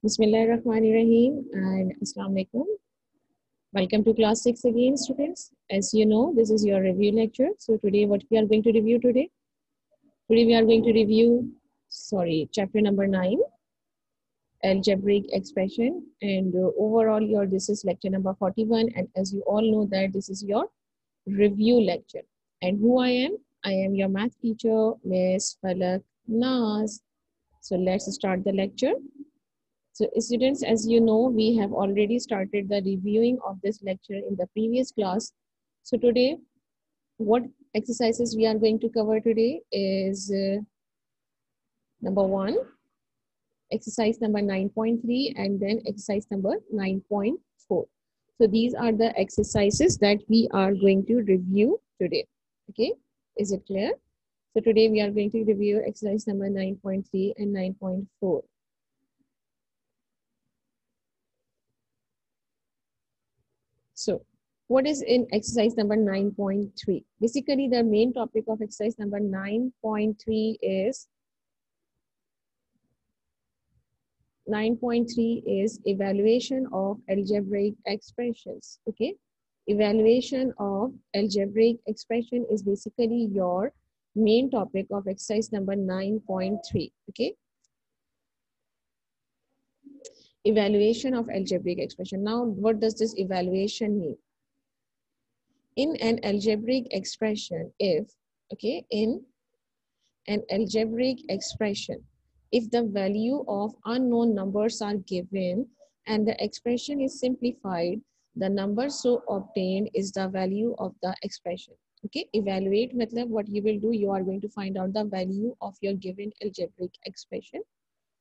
Bismillahirrahmanirrahim and Assalamu alaikum. Welcome to class 6 again, students. As you know, this is your review lecture. So today what we are going to review today? Today we are going to review, chapter number 9, algebraic expression. And overall this is lecture number 41. And as you all know that this is your review lecture. And who I am? I am your math teacher, Miss Falak Naz. So let's start the lecture. So students, as you know, we have already started the reviewing of this lecture in the previous class. So today, what exercises we are going to cover today is number 1, exercise number 9.3, and then exercise number 9.4. So these are the exercises that we are going to review today. Okay, is it clear? So today we are going to review exercise number 9.3 and 9.4. So what is in exercise number 9.3? Basically, the main topic of exercise number 9.3 is evaluation of algebraic expressions. Okay, evaluation of algebraic expression is basically your main topic of exercise number 9.3. Okay, evaluation of algebraic expression. Now, what does this evaluation mean? In an algebraic expression, in an algebraic expression, if the value of unknown numbers are given and the expression is simplified, the number so obtained is the value of the expression. Okay, evaluate matlab what you will do, you are going to find out the value of your given algebraic expression.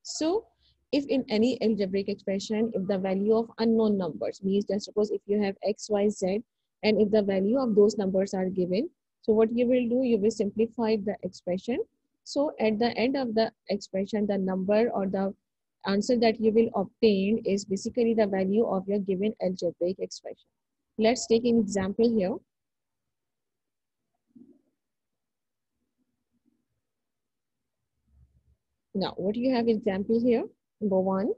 So if in any algebraic expression, if the value of unknown numbers means, just suppose if you have x, y, z, and if the value of those numbers are given, so what you will do, you will simplify the expression. So at the end of the expression, the number or the answer that you will obtain is basically the value of your given algebraic expression. Let's take an example here. Now, what do you have example here? Number 1.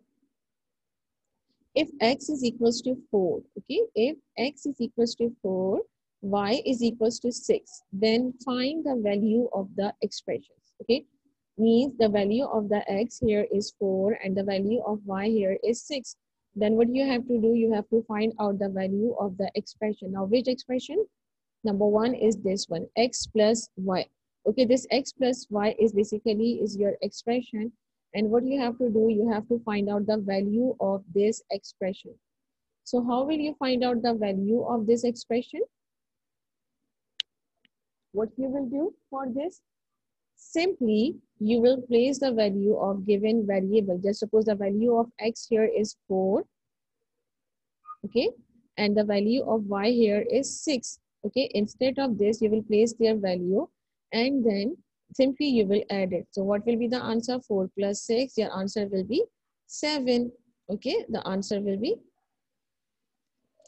If x is equals to 4, okay, if x is equals to 4, y is equals to 6, then find the value of the expressions, okay? Means the value of the x here is 4 and the value of y here is 6. Then what you have to do, you have to find out the value of the expression. Now, which expression? Number 1 is this one, x plus y. Okay, this x plus y is basically is your expression. And what you have to do, you have to find out the value of this expression. So how will you find out the value of this expression? What you will do for this? Simply, you will place the value of given variable. Just suppose the value of x here is 4. Okay, and the value of y here is 6. Okay, instead of this, you will place their value and then simply you will add it. So what will be the answer? 4 plus 6, your answer will be 7. Okay, the answer will be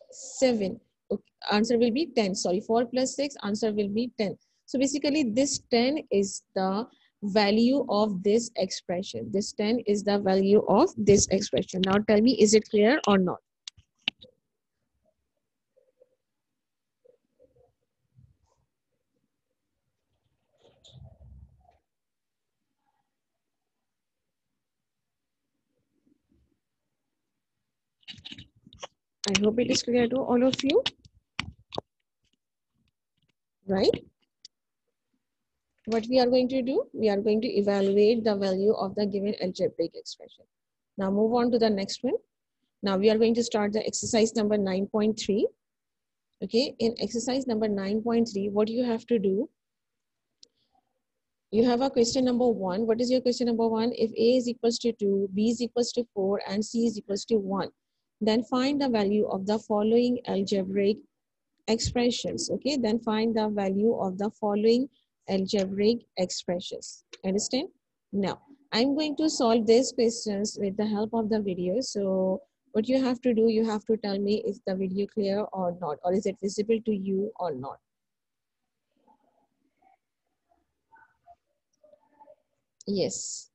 7. Okay, answer will be 10. Sorry, 4 plus 6, answer will be 10. So basically this 10 is the value of this expression. This 10 is the value of this expression. Now tell me, is it clear or not? I hope it is clear to all of you, right? What we are going to do, we are going to evaluate the value of the given algebraic expression. Now move on to the next one. Now we are going to start the exercise number 9.3. Okay, in exercise number 9.3, what you have to do, you have a question number 1. What is your question number 1? If A is equals to 2, B is equals to 4, and C is equals to 1, then find the value of the following algebraic expressions. Okay, then find the value of the following algebraic expressions. Understand? Now, I'm going to solve these questions with the help of the video. So what you have to do, you have to tell me is the video clear or not, or is it visible to you or not. Yes.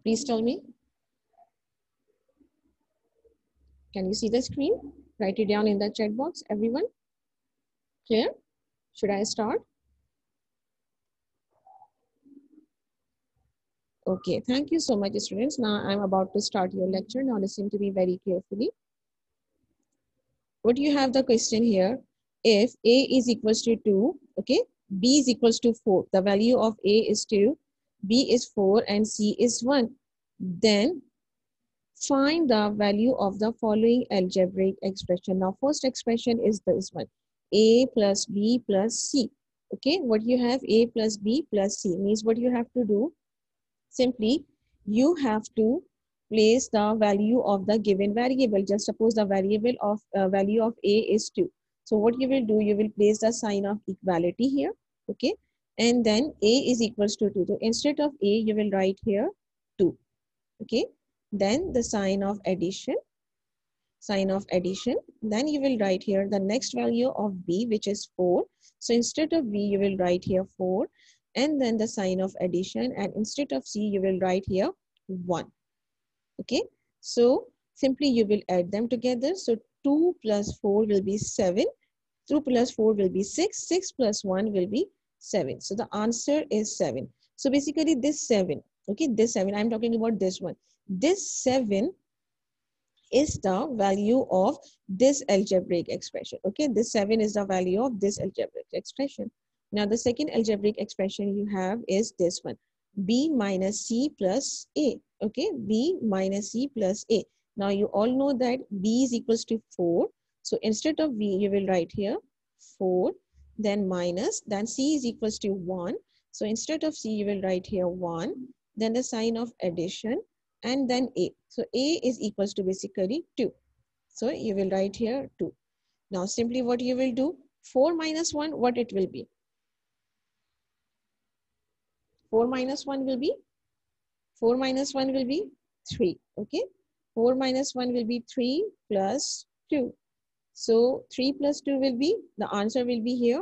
Please tell me. Can you see the screen? Write it down in the chat box, everyone. Clear? Should I start? Okay, thank you so much, students. Now I'm about to start your lecture. Now listen to me very carefully. What you have the question here, if A is equals to 2, okay, B is equals to 4, the value of A is 2, B is 4 and C is 1, then find the value of the following algebraic expression. Now first expression is this one, A plus B plus C. Okay, what you have, A plus B plus C, means what you have to do, simply you have to place the value of the given variable. Just suppose the variable of value of A is 2. So what you will do, you will place the sign of equality here, okay, and then A is equals to 2. So instead of A, you will write here 2, okay, then the sign of addition, then you will write here the next value of B, which is 4. So instead of B, you will write here 4, and then the sign of addition, and instead of C, you will write here 1. Okay, so simply you will add them together. So 2 plus 4 will be 7, 2 plus 4 will be 6, 6 plus 1 will be 7. So the answer is 7. So basically this 7, okay, this 7, I'm talking about this one. This 7 is the value of this algebraic expression. Okay, this 7 is the value of this algebraic expression. Now the second algebraic expression you have is this one, B minus C plus A. Okay, B minus C plus A. Now you all know that B is equals to 4. So instead of B, you will write here 4, then minus, then C is equals to 1. So instead of C, you will write here 1, then the sign of addition, and then A. So A is equals to basically 2. So you will write here 2. Now simply what you will do, 4 minus 1, what it will be? 4 minus 1 will be? 4 minus 1 will be 3. Okay. 4 minus 1 will be 3 plus 2. So 3 plus 2 will be, the answer will be here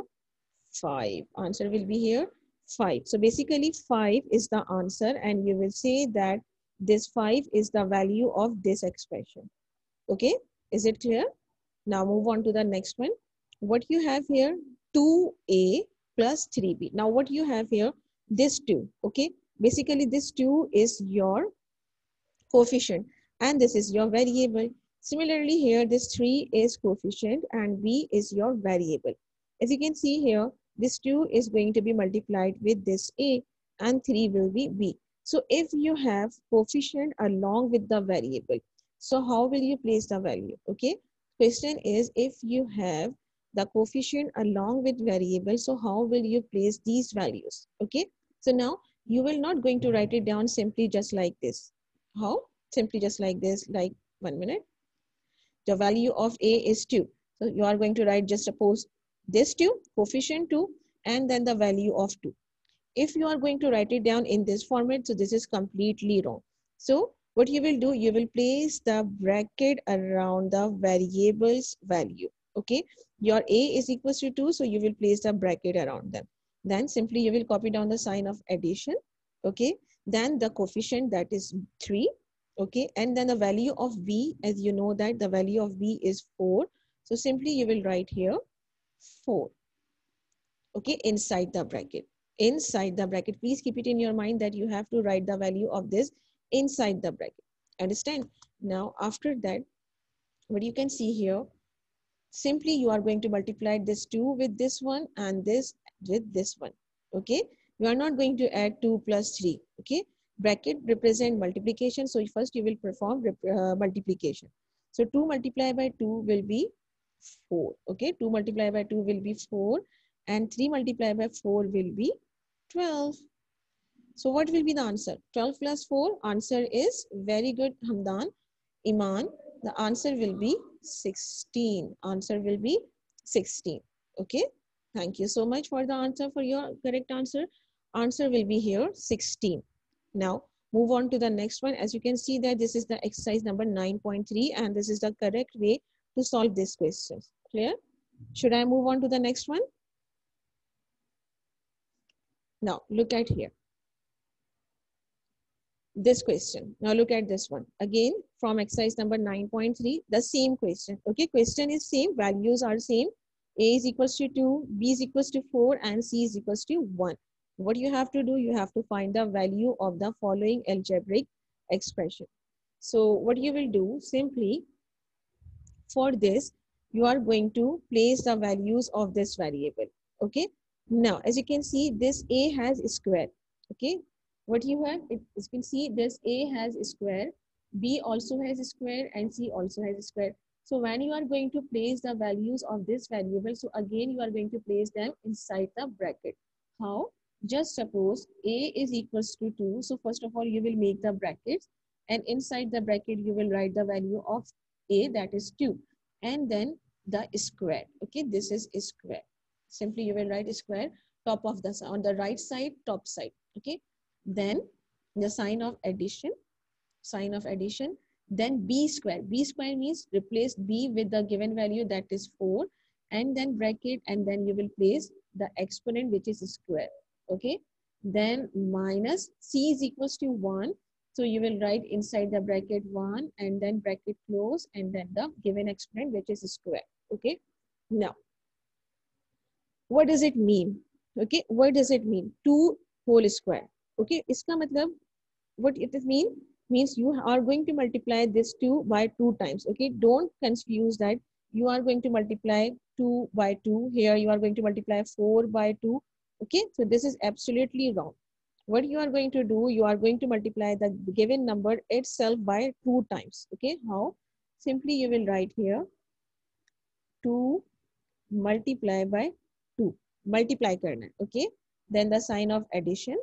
5. Answer will be here 5. So basically 5 is the answer, and you will say that this 5 is the value of this expression. Okay, is it clear? Now move on to the next one. What you have here, 2A plus 3B. Now what you have here, this 2, okay? Basically this 2 is your coefficient and this is your variable. Similarly here, this 3 is coefficient and B is your variable. As you can see here, this 2 is going to be multiplied with this A and 3 will be B. So if you have coefficient along with the variable, so how will you place the value? Okay, question is, if you have the coefficient along with variable, so how will you place these values? Okay, so now you will not going to write it down simply just like this. How? Simply just like this, like 1 minute. The value of A is 2. So you are going to write, just suppose this 2, coefficient 2, and then the value of 2. If you are going to write it down in this format, so this is completely wrong. So what you will do, you will place the bracket around the variable's value. Okay, your A is equals to 2, so you will place the bracket around them. Then simply you will copy down the sign of addition. Okay, then the coefficient, that is 3. Okay, and then the value of B, as you know that the value of B is 4. So simply you will write here 4. Okay, inside the bracket. Inside the bracket, please keep it in your mind that you have to write the value of this inside the bracket. Understand? Now after that, what you can see here, simply you are going to multiply this 2 with this one and this with this one. Okay, you are not going to add 2 plus 3. Okay, bracket represent multiplication, so first you will perform multiplication. So 2 multiplied by 2 will be 4. Okay, 2 multiplied by 2 will be 4 and 3 multiplied by 4 will be 12. So what will be the answer? 12 plus 4, answer is, very good Hamdan, Iman, the answer will be 16. Answer will be 16. Okay, thank you so much for the answer, for your correct answer. Answer will be here 16. Now move on to the next one. As you can see that this is the exercise number 9.3 and this is the correct way to solve this question. Clear? Should I move on to the next one? Now look at here. this question. Now look at this one. Again, from exercise number 9.3, the same question. Okay, question is same, values are same. A is equals to 2, B is equals to 4, and C is equals to 1. What you have to do, you have to find the value of the following algebraic expression. So what you will do, simply for this, you are going to place the values of this variable. Okay. Now, as you can see, this A has a square. Okay. What you have, as you can see, this A has a square, B also has a square, and C also has a square. So when you are going to place the values of this variable, so again, you are going to place them inside the bracket. How? Just suppose A is equals to 2. So first of all, you will make the brackets, and inside the bracket, you will write the value of A, that is 2, and then the square. Okay, this is a square. Simply you will write square top of the, on the right side, top side. Okay, then the sign of addition, then B square. B square means replace B with the given value, that is 4, and then bracket, and then you will place the exponent, which is square. Okay, then minus C is equals to 1. So you will write inside the bracket 1, and then bracket close, and then the given exponent, which is square. Okay. Now, what does it mean? Okay, what does it mean? 2 whole square. Okay, iska matlab, what it mean? Means you are going to multiply this 2 by 2 times. Okay, don't confuse that you are going to multiply 2 by 2. Here you are going to multiply 4 by 2. Okay, so this is absolutely wrong. What you are going to do, you are going to multiply the given number itself by 2 times. Okay, how? Simply you will write here 2 multiply by 2. Multiply karna. Okay, then the sign of addition,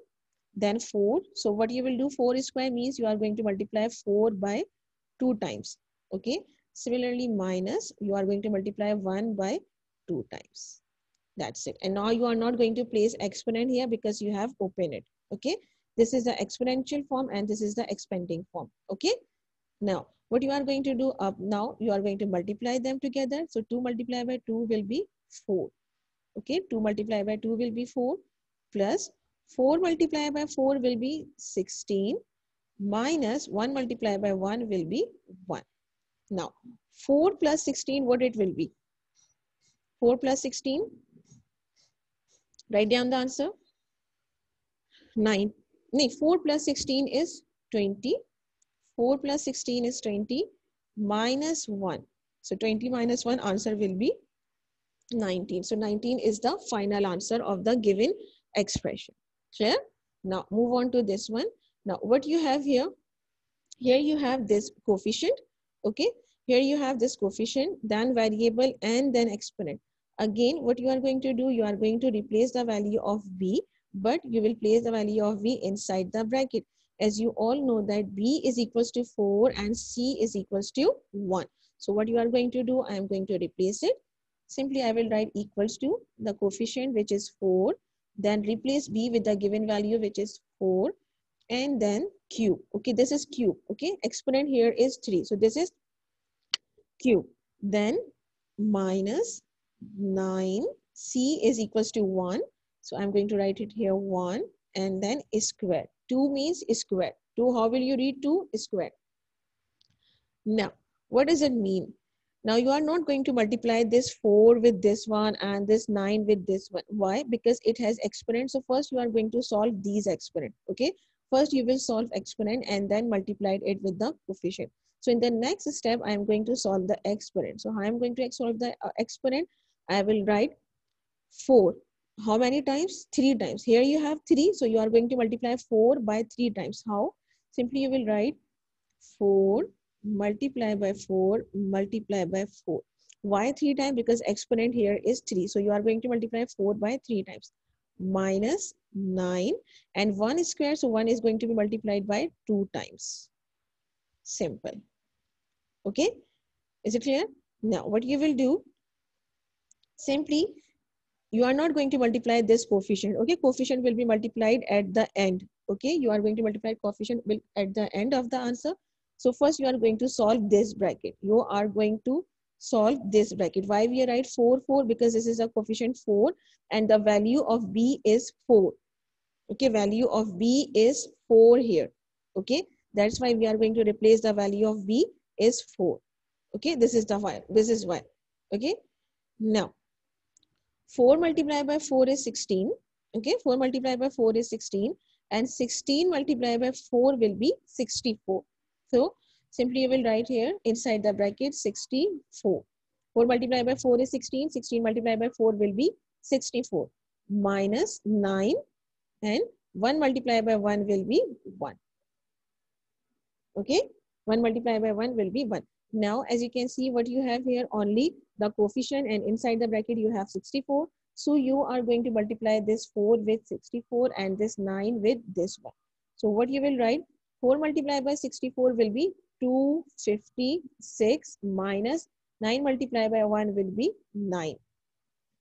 then 4. So what you will do, 4 square means you are going to multiply 4 by 2 times. Okay, similarly minus, you are going to multiply 1 by 2 times. That's it. And now you are not going to place exponent here because you have opened it. Okay, this is the exponential form and this is the expanding form. Okay, now what you are going to do, now you are going to multiply them together. So 2 multiplied by 2 will be 4. Okay, 2 multiplied by 2 will be 4, plus 4 multiplied by 4 will be 16, minus 1 multiplied by 1 will be 1. Now 4 plus 16, what it will be? 4 plus 16, write down the answer. 9. No, 4 plus 16 is 20. 4 plus 16 is 20 minus 1. So 20 minus 1, answer will be 19. So 19 is the final answer of the given expression. Clear? Now move on to this one. Now what you have here? Here you have this coefficient. Okay. Here you have this coefficient, then variable, and then exponent. Again, what you are going to do, you are going to replace the value of B, but you will place the value of B inside the bracket. As you all know that B is equals to 4 and C is equals to 1. So what you are going to do, I am going to replace it. Simply I will write equals to the coefficient, which is 4, then replace B with the given value, which is 4, and then cube. Okay, this is cube. Okay, exponent here is 3. So this is cube. Then minus 9, C is equals to 1. So I'm going to write it here 1, and then square. 2 means square. 2, how will you read 2? Square. Now, what does it mean? Now you are not going to multiply this 4 with this one and this 9 with this one. Why? Because it has exponent. So first you are going to solve these exponent. Okay. First you will solve exponent and then multiply it with the coefficient. So in the next step, I am going to solve the exponent. So I am going to solve the exponent. I will write 4. How many times? 3 times. Here you have 3. So you are going to multiply 4 by 3 times. How? Simply you will write 4 multiply by 4 multiply by 4. Why 3 times? Because exponent here is 3. So you are going to multiply 4 by 3 times. Minus 9 and 1 square. So 1 is going to be multiplied by 2 times. Simple. Okay. Is it clear? Now what you will do, simply you are not going to multiply this coefficient. Okay. Coefficient will be multiplied at the end. Okay. You are going to multiply coefficient will at the end of the answer. So first you are going to solve this bracket. You are going to solve this bracket. Why we write 4, 4? Because this is a coefficient 4 and the value of B is 4. Okay, value of B is 4 here. Okay, that's why we are going to replace the value of b is 4. Okay, this is the why. This is why. Okay, now 4 multiplied by 4 is 16. Okay, 4 multiplied by 4 is 16 and 16 multiplied by 4 will be 64. So simply you will write here inside the bracket 64. 4 multiplied by 4 is 16. 16 multiplied by 4 will be 64 minus 9 and 1 multiplied by 1 will be 1. Okay, 1 multiplied by 1 will be 1. Now, as you can see, what you have here, only the coefficient, and inside the bracket you have 64. So you are going to multiply this 4 with 64 and this 9 with this one. So what you will write, 4 multiplied by 64 will be 256 minus 9 multiplied by 1 will be 9.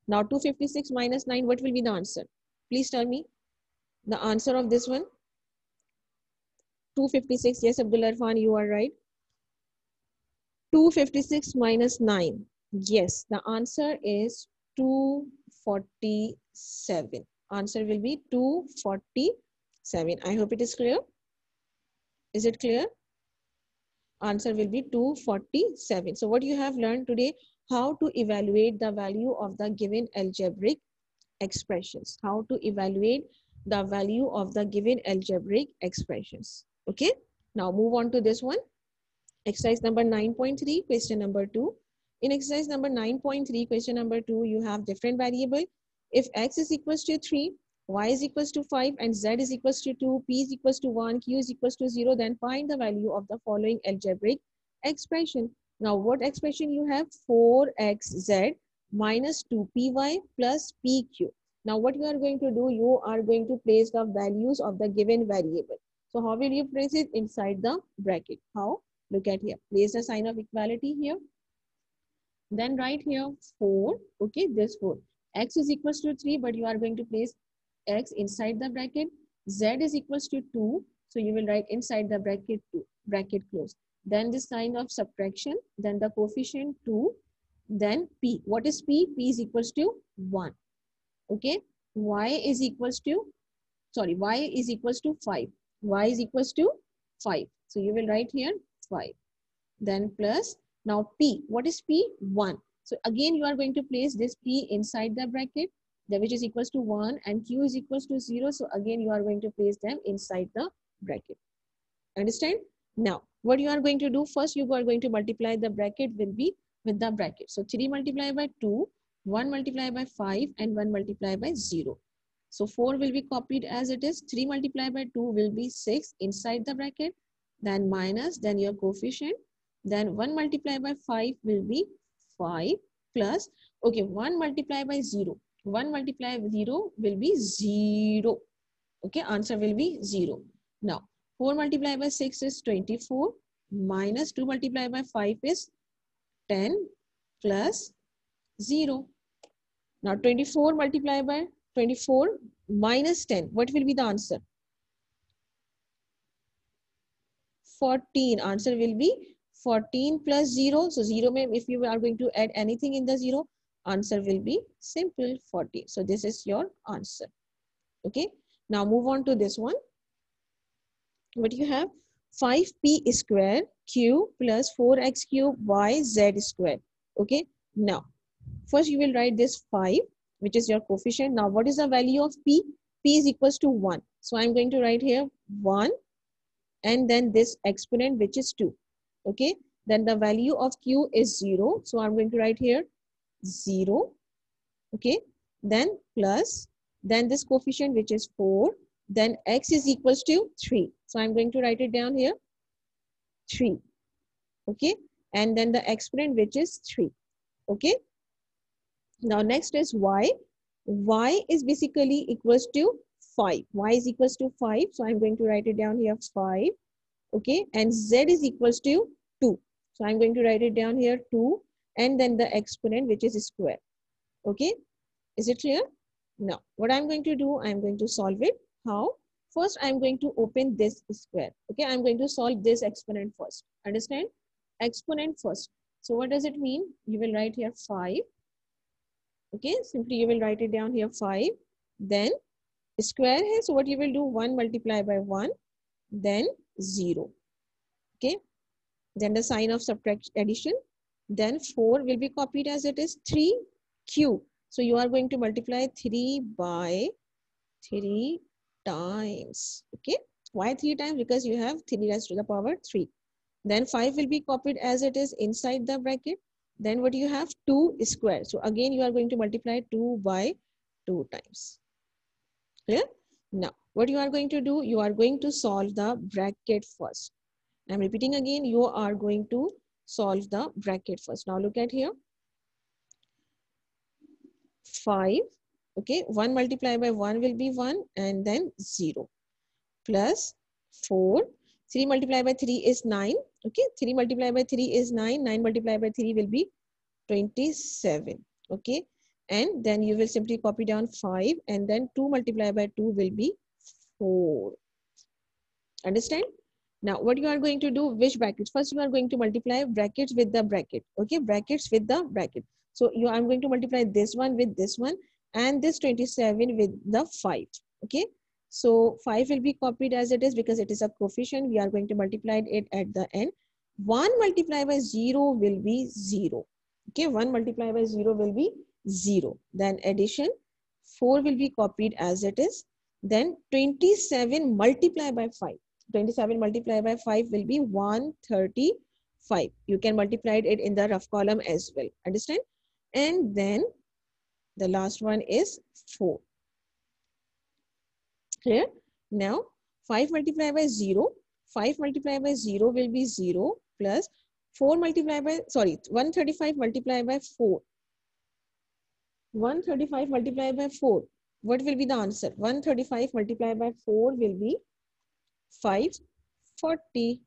Now 256 minus 9, what will be the answer? Please tell me the answer of this one. 256, yes, Abdul Arfan, you are right. 256 minus 9. Yes, the answer is 247. Answer will be 247. I hope it is clear. Is it clear? Answer will be 247. So what you have learned today, how to evaluate the value of the given algebraic expressions. How to evaluate the value of the given algebraic expressions. Okay. Now move on to this one. Exercise number 9.3, question number 2. In exercise number 9.3, question number 2, you have different variable. If x is equals to 3, y is equals to 5, and z is equals to 2, p is equals to 1, q is equals to 0, then find the value of the following algebraic expression. Now, what expression you have? 4xz minus 2py plus pq. Now, what you are going to do? You are going to place the values of the given variable. So, how will you place it? Inside the bracket. How? Look at here. Place the sign of equality here. Then write here 4. Okay, this 4. X is equals to 3, but you are going to place x inside the bracket. Z is equals to 2. So you will write inside the bracket 2. Bracket close. Then the sign of subtraction. Then the coefficient 2. Then p. What is p? P is equals to 1. Okay. Y is equals to, sorry, y is equals to 5. Y is equals to 5. So you will write here 5. Then plus, now p. What is p? 1. So again, you are going to place this p inside the bracket, which is equals to 1, and q is equals to 0. So again, you are going to place them inside the bracket. Understand? Now, what you are going to do first, you are going to multiply the bracket will be with the bracket. So 3 multiplied by 2, 1 multiplied by 5, and 1 multiplied by 0. So 4 will be copied as it is. 3 multiplied by 2 will be 6 inside the bracket. Then minus, then your coefficient. Then 1 multiplied by 5 will be 5 plus, okay, 1 multiplied by 0. 1 multiplied by 0 will be 0. Okay, answer will be 0. Now, 4 multiplied by 6 is 24 minus 2 multiplied by 5 is 10 plus 0. Now, 24 multiplied by 24 minus 10. What will be the answer? 14. Answer will be 14 plus 0. So 0, if you are going to add anything in the 0, answer will be simple 40. So this is your answer. Okay. Now move on to this one. What you have? 5p square q plus 4x cube y z square. Okay. Now, first you will write this 5, which is your coefficient. Now, what is the value of p? P is equals to 1. So I'm going to write here 1. And then this exponent, which is 2. Okay. Then the value of q is 0. So I'm going to write here 0. Okay. Then plus, then this coefficient, which is 4. Then x is equals to 3. So I'm going to write it down here 3. Okay. And then the exponent, which is 3. Okay. Now next is y. Y is basically equals to 5. Y is equals to 5. So I'm going to write it down here 5. Okay. And z is equals to 2. So I'm going to write it down here 2. And then the exponent, which is square. Okay. Is it clear? Now, what I'm going to do, I'm going to solve it. How? First, I'm going to open this square. Okay. I'm going to solve this exponent first. Understand? Exponent first. So what does it mean? You will write here 5. Okay. Simply you will write it down here 5. Then square here. So what you will do? 1 multiplied by 1. then 0. Okay, then the sign of subtraction addition, then 4 will be copied as it is 3 cube. So you are going to multiply 3 by 3 times. Okay, why 3 times? Because you have 3 raised to the power 3. Then 5 will be copied as it is inside the bracket. Then what you have? 2 square. So again you are going to multiply 2 by 2 times. Clear? Now what you are going to do, you are going to solve the bracket first. I'm repeating again, you are going to solve the bracket first. Now look at here. 5, okay, 1 multiplied by 1 will be 1 and then 0 plus 4. 3 multiplied by 3 is 9. Okay, 3 multiplied by 3 is 9. 9 multiplied by 3 will be 27. Okay, and then you will simply copy down 5 and then 2 multiplied by 2 will be 4. Understand? Now what you are going to do, which brackets? First you are going to multiply brackets with the bracket. Okay, brackets with the bracket. So I'm going to multiply this one with this one and this 27 with the 5. Okay, so 5 will be copied as it is because it is a coefficient. We are going to multiply it at the end. 1 multiplied by 0 will be 0. Okay, 1 multiplied by 0 will be 0. Then addition, 4 will be copied as it is. Then 27 multiplied by 5. 27 multiplied by 5 will be 135. You can multiply it in the rough column as well. Understand? And then the last one is 4. Clear? Now 5 multiplied by 0. 5 multiplied by 0 will be 0 plus 4 multiplied by, 135 multiplied by 4. 135 multiplied by 4. What will be the answer? 135 multiplied by 4 will be 540.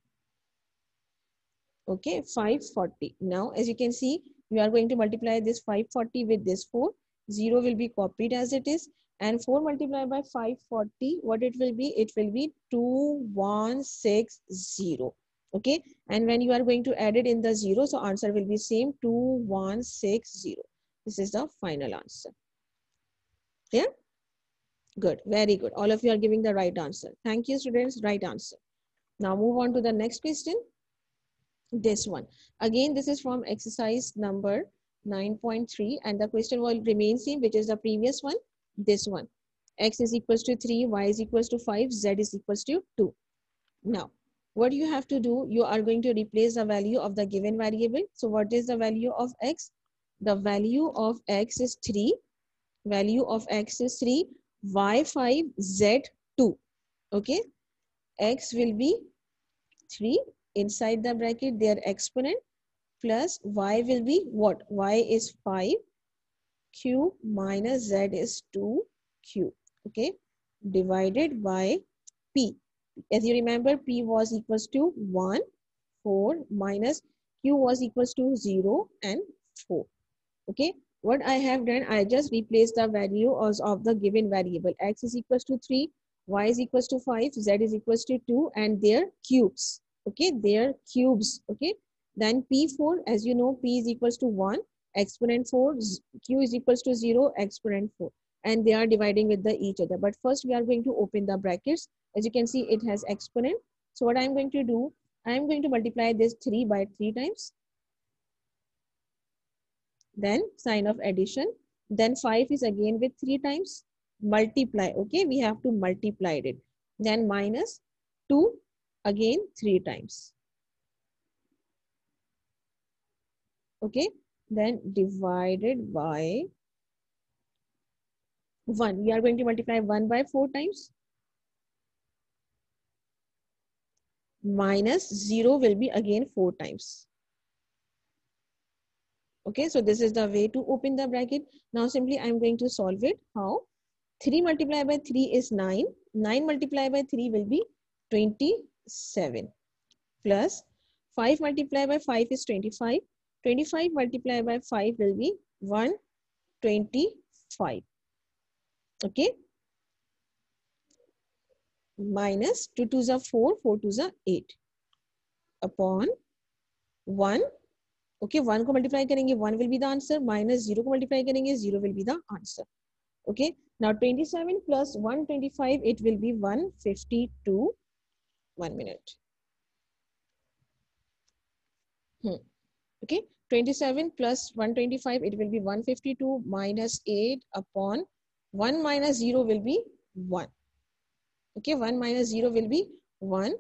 Okay, 540. Now, as you can see, we are going to multiply this 540 with this 4. 0 will be copied as it is. And 4 multiplied by 540, what it will be? It will be 2160. Okay, and when you are going to add it in the 0, so answer will be same, 2160. This is the final answer. Clear? Good, very good. All of you are giving the right answer. Thank you, students. Right answer. Now move on to the next question. This one. Again, this is from exercise number 9.3 and the question will remain same, which is the previous one. This one. X is equals to 3, Y is equals to 5, Z is equals to 2. Now, what you have to do, you are going to replace the value of the given variable. So what is the value of X? The value of X is 3. Value of X is 3. Y 5, Z 2. Okay. X will be 3. Inside the bracket, their exponent plus Y will be what? Y is 5 cube minus Z is 2 cube. Okay. Divided by P. As you remember, P was equals to 1, 4 minus Q was equals to 0 and 4. Okay. What I have done, I just replaced the value of the given variable. X is equals to 3, Y is equals to 5, Z is equals to 2 and their cubes. Okay, their cubes. Okay, then P4, as you know, P is equals to 1, exponent 4, Q is equals to 0, exponent 4. And they are dividing with each other. But first we are going to open the brackets. As you can see, it has exponent. So what I'm going to do, I'm going to multiply this 3 by 3 times. Then sign of addition. Then 5 is again with 3 times. Multiply. Okay, we have to multiply it. Then minus 2. Again 3 times. Okay, then divided by 1. We are going to multiply 1 by 4 times. Minus 0 will be again 4 times. Okay, so this is the way to open the bracket. Now simply I am going to solve it. How? 3 multiplied by 3 is 9. 9 multiplied by 3 will be 27 plus 5 multiplied by 5 is 25. 25 multiplied by 5 will be 125. Okay. Minus 2 2s are 4, 4 2s are 8 upon 1. Okay, 1 को multiply करेंगे 1 will be the answer. Minus 0 को multiply करेंगे 0 will be the answer. Okay. Now 27 plus 125, it will be 152. 1 minute. Okay, 27 plus 125, it will be 152 minus 8 upon 1 minus 0 will be 1. Okay, 1 minus 0 will be 1.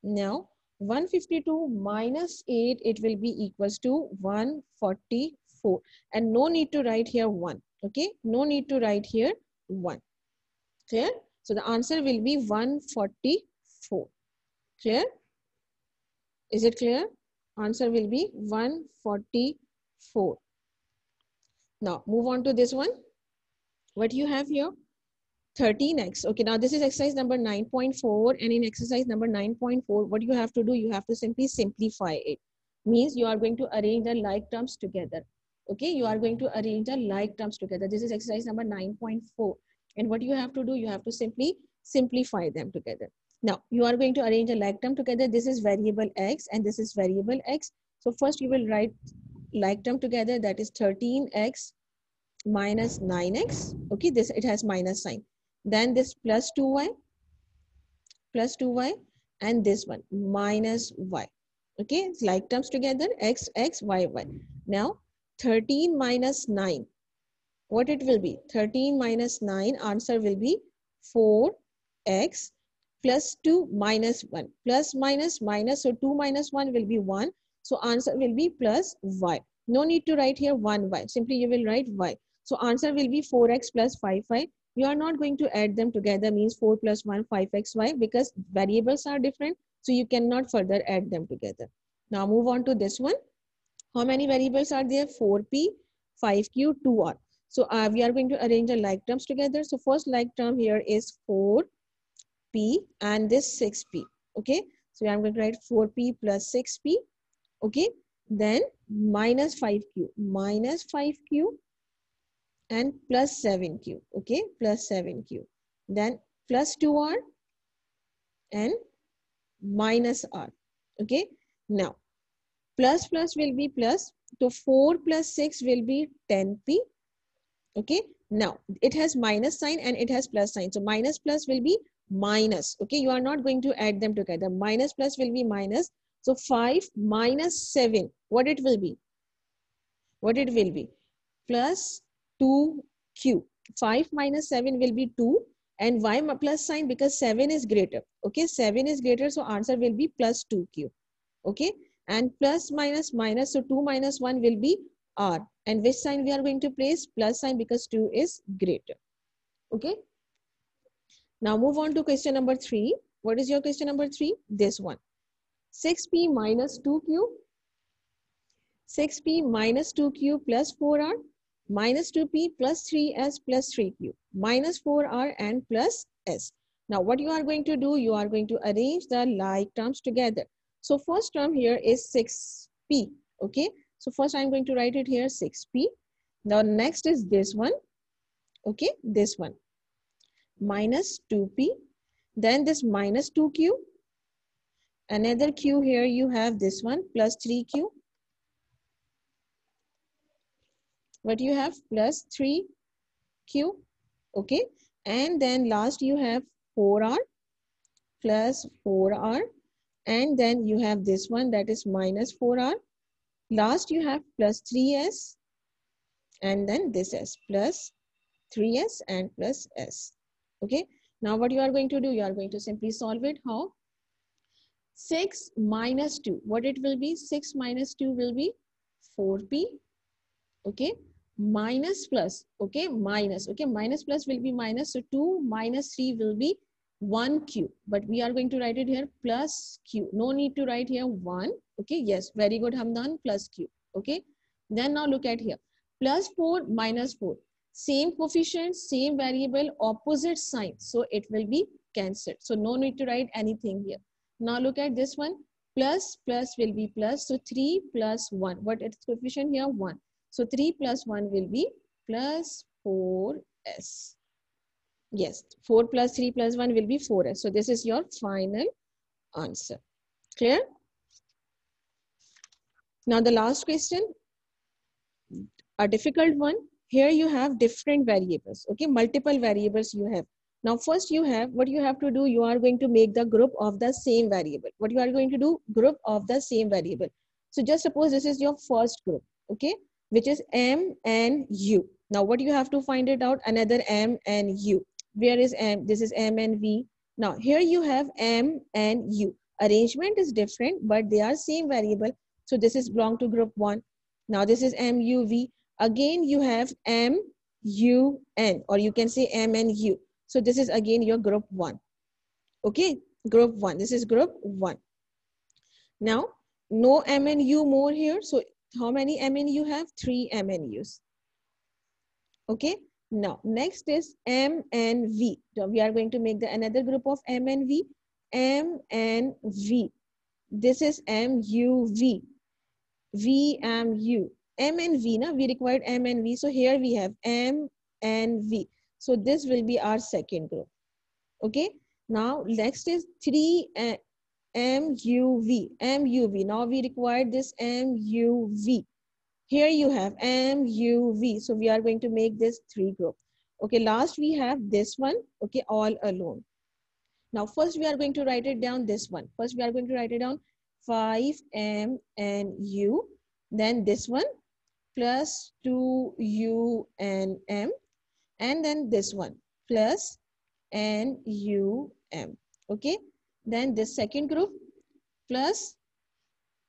Now 152 minus 8, it will be equals to 144. And no need to write here 1. Okay, no need to write here 1. Clear? So the answer will be 144. Clear? Is it clear? Answer will be 144. Now move on to this one. What you have here? 13x. Okay, now this is exercise number 9.4, and in exercise number 9.4, what you have to do, you have to simply simplify it. Means you are going to arrange the like terms together. Okay, you are going to arrange the like terms together. This is exercise number 9.4. And what you have to do, you have to simply simplify them together. Now, you are going to arrange a like term together. This is variable x and this is variable x. So first you will write like term together, that is 13x minus 9x. Okay, this, it has minus sign. Then this plus 2y, and this one minus y. Okay, it's like terms together, x, y, y. Now 13 minus 9, what it will be? 13 minus 9, answer will be 4x plus 2 minus 1. Plus minus minus, so 2 minus 1 will be 1. So answer will be plus y. No need to write here 1y. Simply you will write y. So answer will be 4x plus 5y. You are not going to add them together, means 4 plus 1, 5xy, because variables are different. So you cannot further add them together. Now move on to this one. How many variables are there? 4p, 5q, 2r. So we are going to arrange the like terms together. So first like term here is 4p and this 6p. Okay. So I'm going to write 4p plus 6p. Okay. Then minus 5q, and plus 7q. Okay. Plus 7q. Then plus 2r and minus r. Okay. Now plus plus will be plus. So 4 plus 6 will be 10p. Okay. Now it has minus sign and it has plus sign. So minus plus will be minus. Okay. You are not going to add them together. Minus plus will be minus. So 5 minus 7. What it will be? What it will be? Plus 2q. 5 minus 7 will be 2. And why plus sign? Because 7 is greater. Okay. 7 is greater. So answer will be plus 2q. Okay. And plus minus minus. So 2 minus 1 will be r. And which sign we are going to place? Plus sign, because 2 is greater. Okay. Now move on to question number 3. What is your question number 3? This one. 6p minus 2q. 6p minus 2q plus 4r minus 2p plus 3s plus 3q minus 4r and plus s. Now what you are going to do? You are going to arrange the like terms together. So first term here is 6p. Okay. So first I'm going to write it here 6p. Now next is this one. Okay. This one. Minus 2p. Then this minus 2q. Another q here you have this one plus 3q. What you have? Plus 3q. Okay. And then last you have 4r plus 4r. And then you have this one, that is minus 4r. Last you have plus 3s. And then this s plus 3s and plus s. Okay. Now what you are going to do? You are going to simply solve it. How? 6 minus 2. What it will be? 6 minus 2 will be 4p. Okay. Minus plus. Okay. Minus. Okay. Minus plus will be minus. So 2 minus 3 will be 1q. But we are going to write it here plus q. No need to write here 1. Okay. Yes. Very good, Hamdan. Plus q. Okay. Then now look at here. Plus 4 minus 4. Same coefficient, same variable, opposite sign. So it will be cancelled. So no need to write anything here. Now look at this one. Plus plus will be plus. So 3 plus 1. What is coefficient here? 1. So 3 plus 1 will be plus 4s. Yes, 4 plus 3 plus 1 will be 4s. So this is your final answer. Clear? Now the last question, a difficult one. Here you have different variables. Okay, multiple variables you have. Now, first what you have to do, you are going to make the group of the same variable. What you are going to do, group of the same variable. So just suppose this is your first group, okay, which is M and U. Now, what you have to find it out, another M and U. Where is M? This is M and V. Now, here you have M and U. Arrangement is different, but they are same variable. So this is belong to group 1. Now, this is M, U, V. Again, you have M, U, N, or you can say M and U. So this is again your group 1. Okay, group 1. This is group 1. Now, no M and U more here. So how many M and U have? 3 M and U's. Okay, now next is M and V. So we are going to make another group of M and V. M and V. This is M, U, V. V, M, U. M and V, na? We required M and V. So here we have M and V. So this will be our second group. Okay. Now next is 3 MUV. MUV. Now we require this MUV. Here you have MUV. So we are going to make this 3 group. Okay. Last we have this one. Okay. All alone. Now first we are going to write it down this one. First we are going to write it down 5M and U. Then this one plus 2U and M. And then this one plus NUM. Okay. Then this second group plus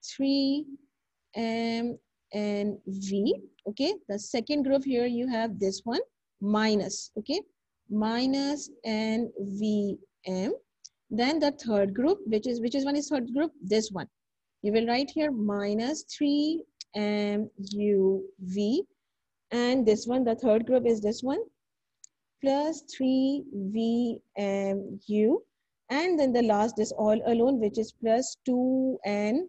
3M and V. Okay. The second group here you have this one minus. Okay. Minus NVM. Then the third group, which one is third group? This one. You will write here minus 3MUV. And this one, the third group is this one plus 3VMU. And then the last is all alone, which is plus 2NVU.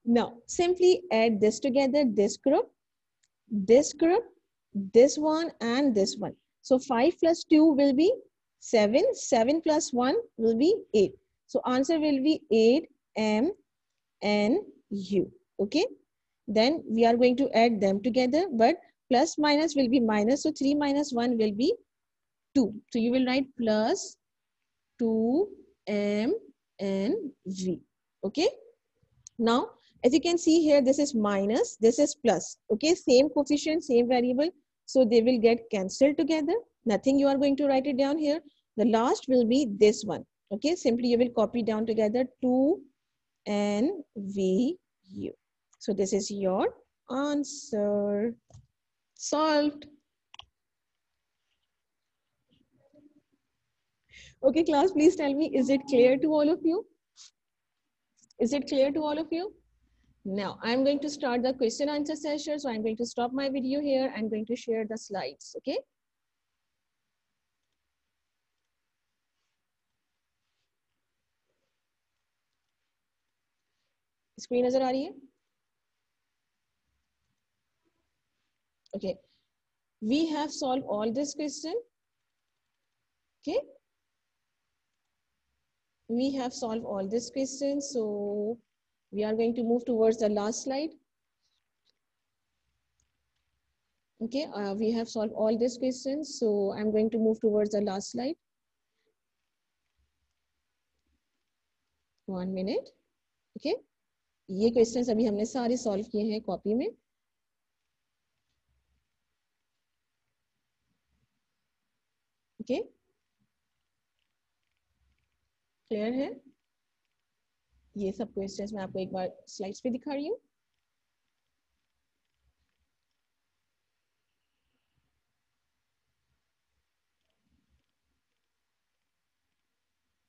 Now, simply add this together, this group, this one, and this one. So 5 plus 2 will be 7. 7 plus 1 will be 8. So answer will be 8MNU. Okay. Then we are going to add them together, but plus minus will be minus. So 3 minus 1 will be 2. So you will write plus 2M and V. Okay. Now, as you can see here, this is minus, this is plus. Okay. Same coefficient, same variable. So they will get cancelled together. Nothing you are going to write it down here. The last will be this one. Okay. Simply you will copy down together 2NVU. So this is your answer. Solved. Okay, class, please tell me, is it clear to all of you? Is it clear to all of you? Now, I'm going to start the question answer session. So I'm going to stop my video here. I'm going to share the slides, okay? Screen nazar aa rahi hai? Okay. We have solved all this question. Okay. We have solved all this question. So we are going to move towards the last slide. Okay. We have solved all these questions. So I'm going to move towards the last slide. 1 minute. Okay. ये questions अभी हमने सारे solve किए हैं copy में. Okay. Clear है? ये सब क्वेश्चंस मैं आपको एक बार स्लाइड्स पे दिखा रही हूँ.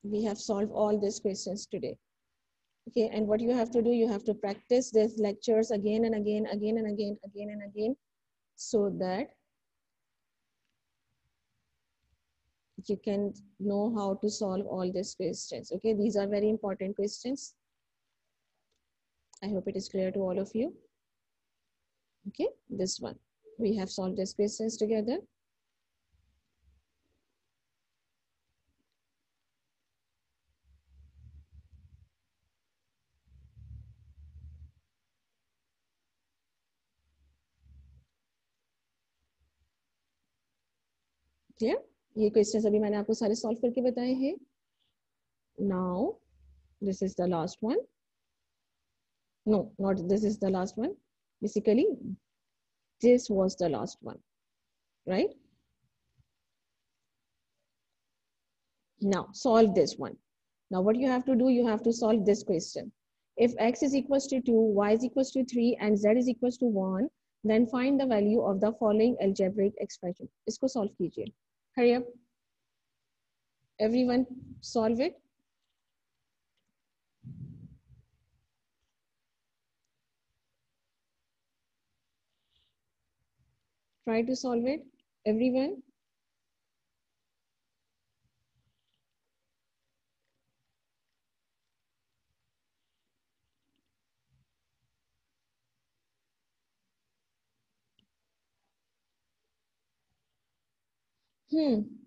We have solved all these questions today. Okay, and what you have to do, you have to practice these lectures again and again, so that you can know how to solve all these questions. Okay, these are very important questions. I hope it is clear to all of you. Okay, this one. We have solved these questions together. Clear? ये questions अभी मैंने आपको सारे solve करके बताए हैं. Now this is the last one. No, not this is the last one. Basically, this was the last one, right? Now solve this one. Now what you have to do, you have to solve this question. If x is equals to 2, y is equals to 3, and z is equals to 1, then find the value of the following algebraic expression. Isko solve kijiye. Hurry up. Everyone solve it. Try to solve it. Everyone.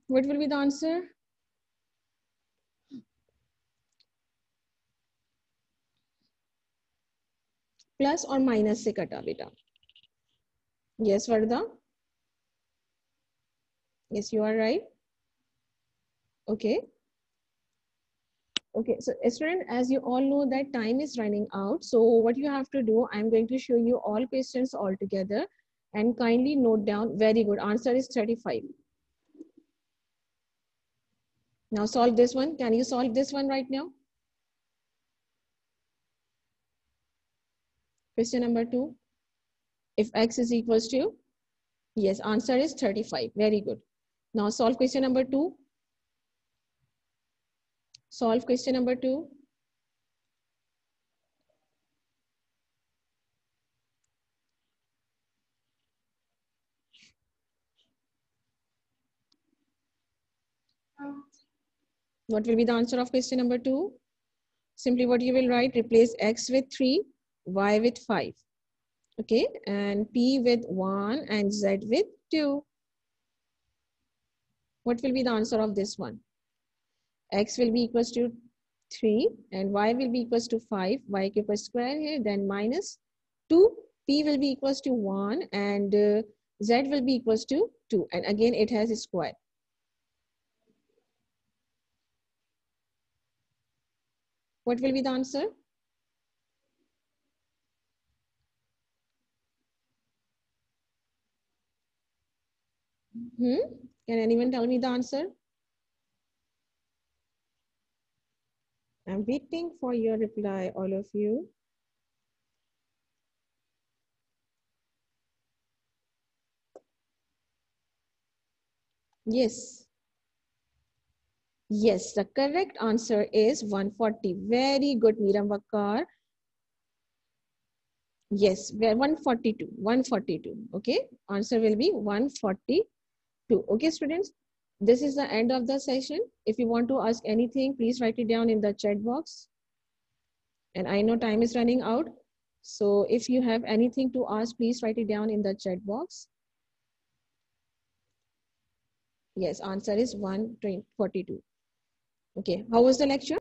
What will be the answer? Plus or minus से कटा बेटा. Yes, Varda. Yes, you are right. Okay. Okay, so student, as you all know that time is running out. So what you have to do, I'm going to show you all questions all together and kindly note down. Very good. Answer is 35. Now solve this one. Can you solve this one right now? Question number 2. If x is equals to, yes, answer is 35. Very good. Now solve question number 2. Solve question number 2. What will be the answer of question number 2? Simply what you will write, replace x with 3, y with 5. Okay, and p with 1 and z with 2. What will be the answer of this one? X will be equals to 3 and y will be equals to 5. Y के ऊपर square here, then minus 2. P will be equals to 1 and z will be equals to 2. And again, it has a square. What will be the answer? Can anyone tell me the answer? I'm waiting for your reply, all of you. Yes. Yes, the correct answer is 140. Very good, Meeram Vakkar. Yes, 142. 142. Okay, answer will be 142. Okay, students, this is the end of the session. If you want to ask anything, please write it down in the chat box. And I know time is running out. So if you have anything to ask, please write it down in the chat box. Yes, answer is 142. Okay, how was the lecture?